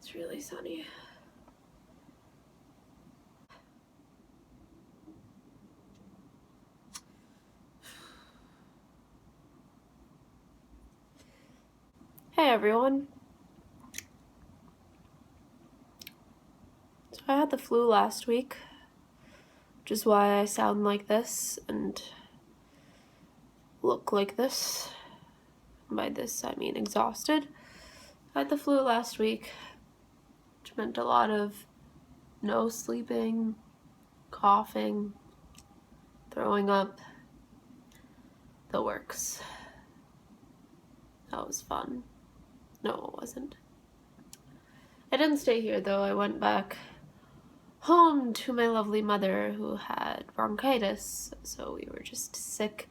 It's really sunny. Hey everyone. So I had the flu last week, which is why I sound like this and look like this. By this I mean exhausted. I had the flu last week, which meant a lot of no sleeping, coughing, throwing up, the works. That was fun. No, it wasn't. I didn't stay here though. I went back home to my lovely mother who had bronchitis, so we were just sick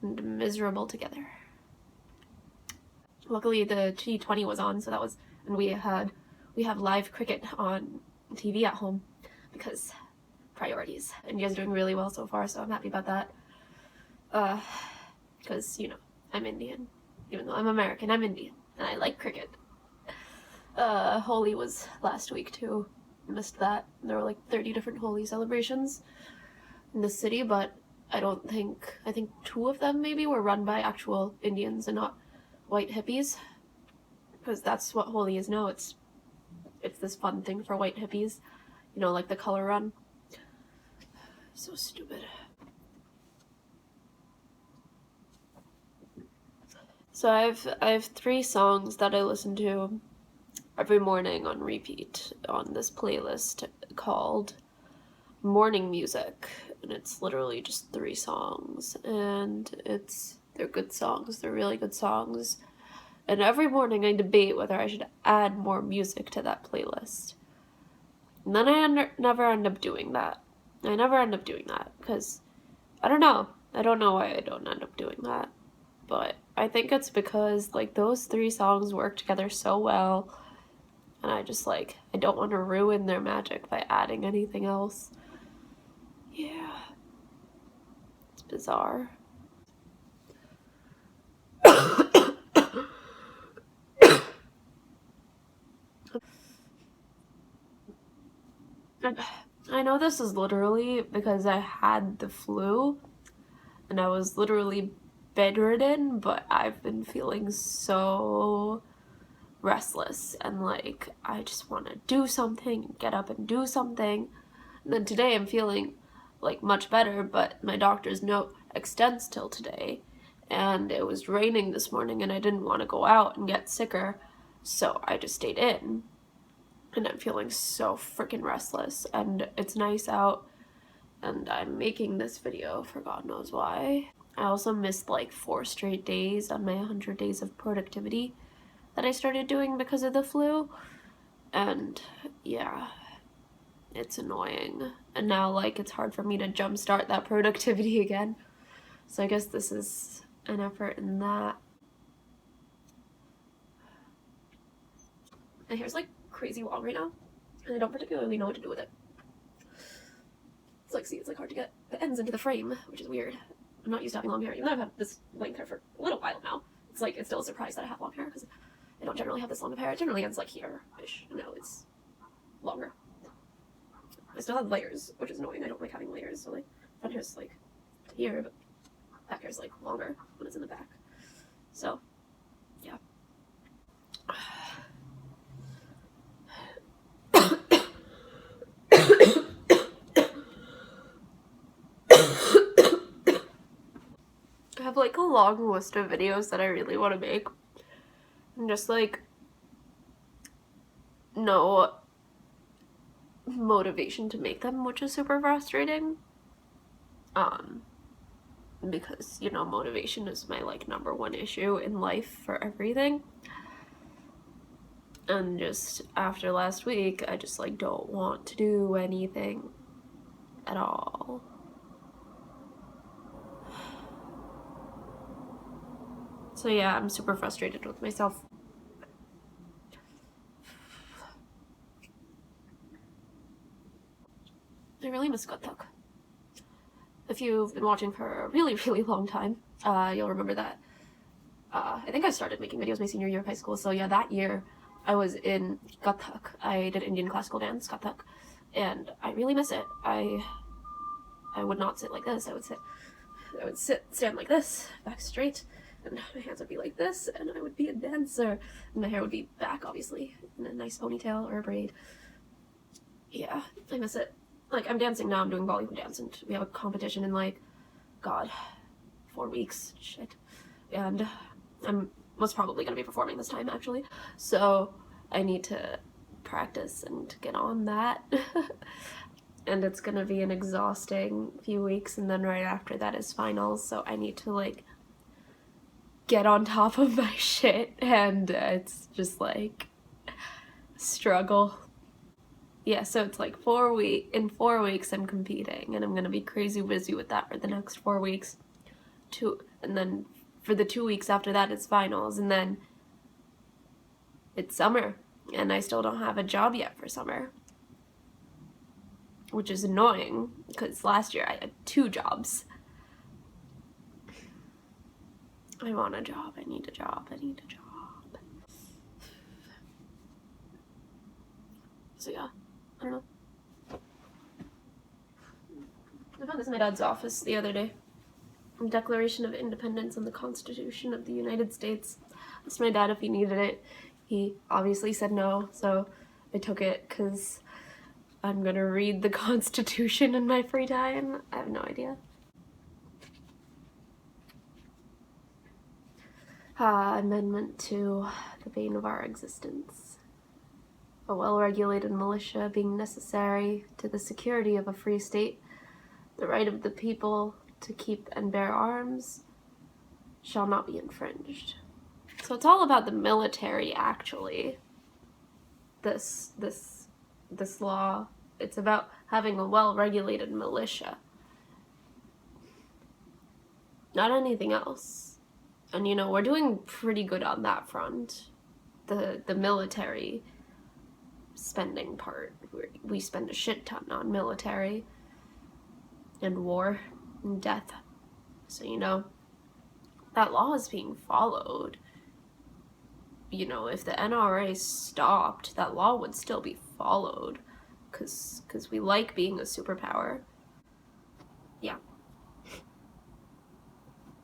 and miserable together. Luckily the T20 was on, so that was, and we have live cricket on TV at home because priorities. India's doing really well so far, so I'm happy about that. Because, you know, I'm Indian. Even though I'm American, I'm Indian, and I like cricket. Holi was last week too. Missed that. There were like 30 different Holi celebrations in the city, but I think 2 of them maybe were run by actual Indians and not white hippies, because that's what Holi is now. It's this fun thing for white hippies, you know, like the color run. So stupid. So I have 3 songs that I listen to every morning on repeat on this playlist called Morning Music, and it's literally just 3 songs, and they're good songs. They're really good songs. And every morning I debate whether I should add more music to that playlist. And then I never end up doing that. I never end up doing that because I don't know. I don't know why I don't end up doing that. But I think it's because like those 3 songs work together so well, and I just like, I don't want to ruin their magic by adding anything else. Yeah. It's bizarre. I know this is literally because I had the flu and I was literally bedridden, but I've been feeling so restless and like I just want to do something, get up and do something. And then today I'm feeling like much better, but my doctor's note extends till today, and it was raining this morning and I didn't want to go out and get sicker, so I just stayed in. And I'm feeling so freaking restless, and it's nice out, and I'm making this video for God knows why. I also missed like 4 straight days on my 100 days of productivity that I started doing because of the flu, and yeah, it's annoying. And now like it's hard for me to jumpstart that productivity again, so I guess this is an effort in that. My hair's like crazy long right now, and I don't particularly know what to do with it. It's like, see, it's like hard to get the ends into the frame, which is weird. I'm not used to having long hair, even though I've had this length hair for a little while now. It's like, it's still a surprise that I have long hair, because I don't generally have this long of hair. It generally ends like here-ish, and now it's longer. I still have layers, which is annoying. I don't like having layers, so like, front hair's like here, but back hair's like longer when it's in the back. So, yeah. I have like a long list of videos that I really want to make, and just like no motivation to make them, which is super frustrating. Because, you know, motivation is my like #1 issue in life for everything. And just after last week, I just like don't want to do anything at all. So yeah, I'm super frustrated with myself. I really miss Gotthok. If you've been watching for a really, really long time, you'll remember that I think I started making videos my senior year of high school. So yeah, that year I was in Kathak. I did Indian classical dance, Kathak, and I really miss it. I would not sit like this. I would stand like this, back straight, and my hands would be like this, and I would be a dancer, and my hair would be back, obviously, in a nice ponytail or a braid. Yeah, I miss it. Like, I'm dancing now, I'm doing Bollywood dance, and we have a competition in, like, God, 4 weeks, shit. And I'm most probably gonna be performing this time, actually, so I need to practice and get on that. And it's gonna be an exhausting few weeks, and then right after that is finals, so I need to, like, get on top of my shit, and it's just, like, struggle. Yeah, so it's like in 4 weeks I'm competing, and I'm gonna be crazy busy with that for the next 4 weeks. And then for the 2 weeks after that it's finals, and then it's summer, and I still don't have a job yet for summer. Which is annoying, because last year I had 2 jobs. I want a job, I need a job, I need a job. So yeah, I don't know. I found this in my dad's office the other day. Declaration of Independence and the Constitution of the United States. I asked my dad if he needed it. He obviously said no, so I took it because I'm gonna read the Constitution in my free time. I have no idea. Amendment to the bane of our existence. A well-regulated militia being necessary to the security of a free state, the right of the people to keep and bear arms shall not be infringed. So it's all about the military, actually. This law, it's about having a well-regulated militia. Not anything else. And you know, we're doing pretty good on that front. The military spending part. We spend a shit ton on military and war and death. So, you know, that law is being followed. You know, if the NRA stopped, that law would still be followed, because we like being a superpower. Yeah.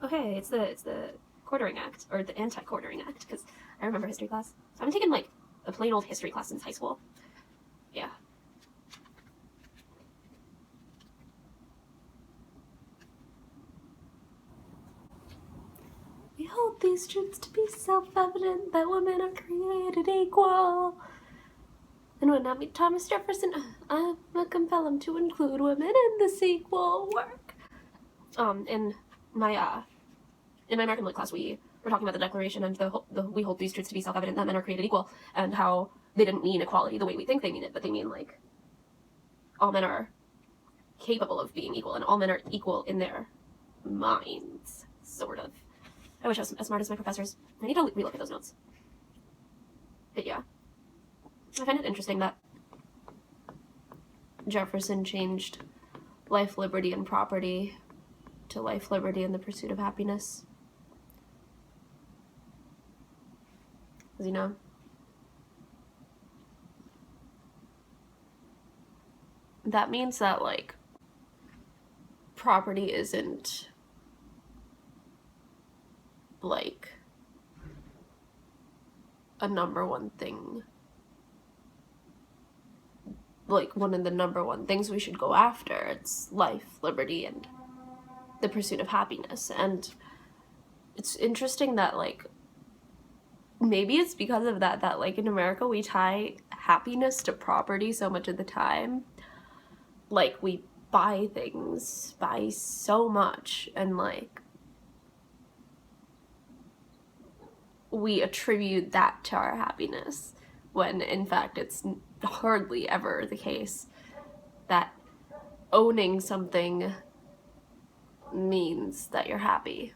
Okay, it's the Quartering Act, or the Anti-Quartering Act, because I remember history class. So I haven't taken, like, a plain old history class since high school. Yeah. We hold these truths to be self-evident, that women are created equal. And when I meet Thomas Jefferson, I'm gonna compel him to include women in the sequel work. In my American Lit class, we were talking about the Declaration and we hold these truths to be self-evident, that men are created equal, and how they didn't mean equality the way we think they mean it, but they mean, like, all men are capable of being equal, and all men are equal in their minds, sort of. I wish I was as smart as my professors. I need to relook at those notes. But yeah. I find it interesting that Jefferson changed life, liberty, and property to life, liberty, and the pursuit of happiness. Because, you know, that means that, like, property isn't, like, a #1 thing. Like, one of the #1 things we should go after. It's life, liberty, and the pursuit of happiness. And it's interesting that, like, maybe it's because of that, like, in America we tie happiness to property so much of the time. Like, we buy things, buy so much, and, like, we attribute that to our happiness, when in fact it's hardly ever the case that owning something means that you're happy.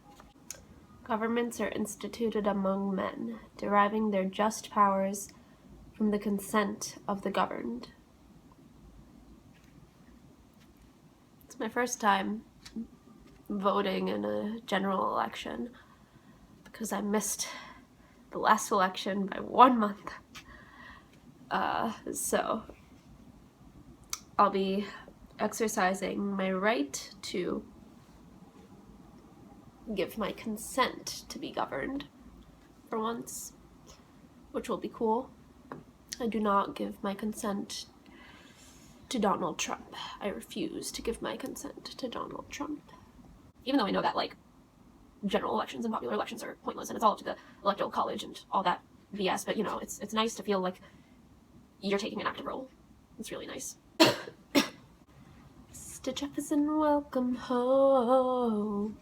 Governments are instituted among men, deriving their just powers from the consent of the governed. It's my first time voting in a general election, because I missed the last election by 1 month. So I'll be exercising my right to give my consent to be governed for once, which will be cool. I do not give my consent to Donald Trump. I refuse to give my consent to Donald Trump. Even though I know that, like, general elections and popular elections are pointless and it's all up to the electoral college and all that BS, but, you know, it's nice to feel like you're taking an active role. It's really nice. Mr. Jefferson, welcome home.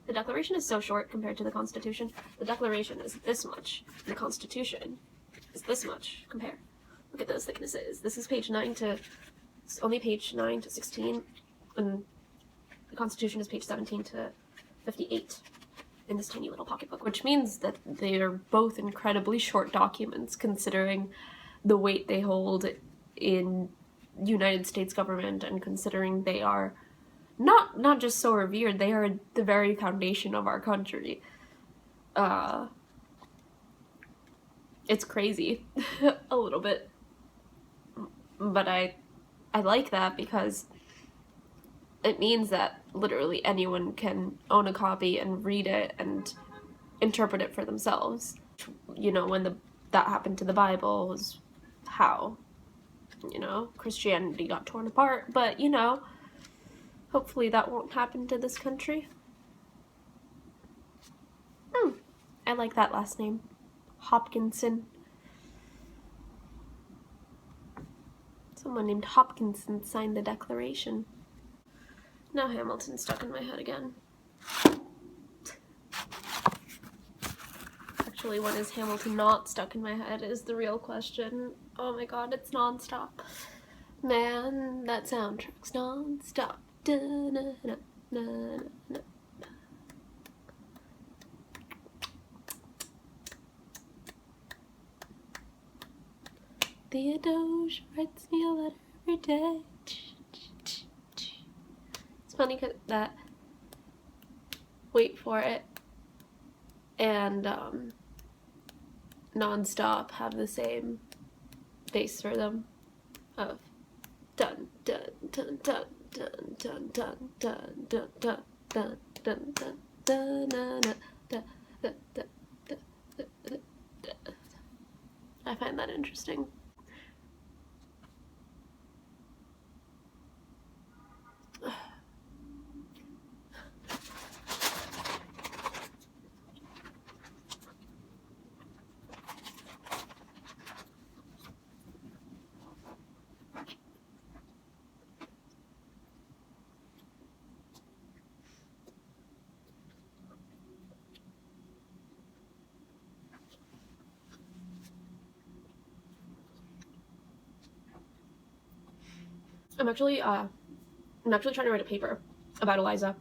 The Declaration is so short compared to the Constitution. The Declaration is this much. The Constitution is this much. Compare. Look at those thicknesses. This is only page 9 to 16, and the Constitution is page 17 to 58 in this tiny little pocketbook, which means that they are both incredibly short documents considering the weight they hold in United States government, and considering they are not just so revered, they are the very foundation of our country. It's crazy a little bit, but I like that because it means that literally anyone can own a copy and read it and interpret it for themselves. You know, when that happened to the Bible was how, you know, Christianity got torn apart, but, you know, hopefully that won't happen to this country. I like that last name. Hopkinson. Someone named Hopkinson signed the Declaration. Now Hamilton's stuck in my head again. Actually, when is Hamilton not stuck in my head is the real question. Oh my god, it's nonstop. Man, that soundtrack's nonstop. Da-na-na-na-na-na. Theodosia writes me a letter every day. It's funny that Wait for It and Nonstop have the same bass rhythm of dun dun dun dun dun dun dun dun dun dun dun dun dun dun dun dun. I find that interesting. I'm actually trying to write a paper about Eliza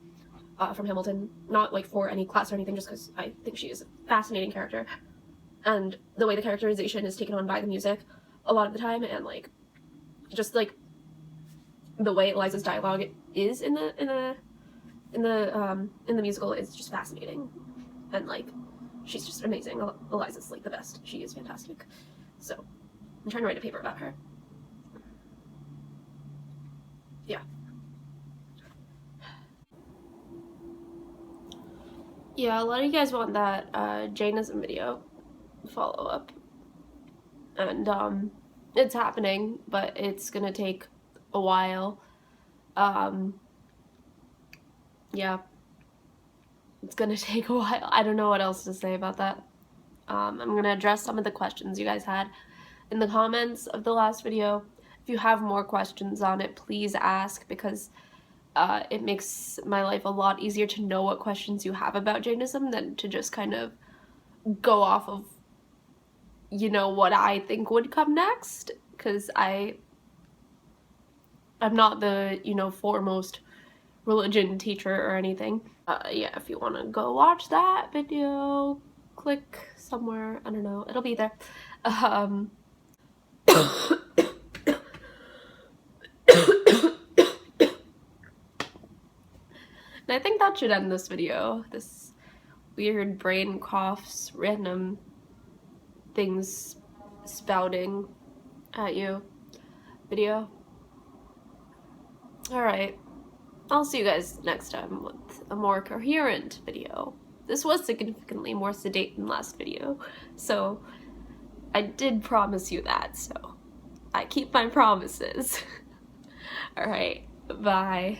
from Hamilton, not like for any class or anything, just because I think she is a fascinating character, and the way the characterization is taken on by the music a lot of the time, and like just like the way Eliza's dialogue is in the musical is just fascinating, and like she's just amazing. Eliza's like the best. She is fantastic. So I'm trying to write a paper about her. Yeah. Yeah, a lot of you guys want that Jainism video follow-up. And it's happening, but it's gonna take a while. Yeah. It's gonna take a while. I don't know what else to say about that. I'm gonna address some of the questions you guys had in the comments of the last video. If you have more questions on it, please ask, because it makes my life a lot easier to know what questions you have about Jainism than to just kind of go off of, you know, what I think would come next, because I'm not the, you know, foremost religion teacher or anything. Yeah, if you want to go watch that video, click somewhere, I don't know, it'll be there. And I think that should end this video. This weird brain coughs, random things spouting at you video. Alright, I'll see you guys next time with a more coherent video. This was significantly more sedate than last video, so I did promise you that, so I keep my promises. Alright, bye.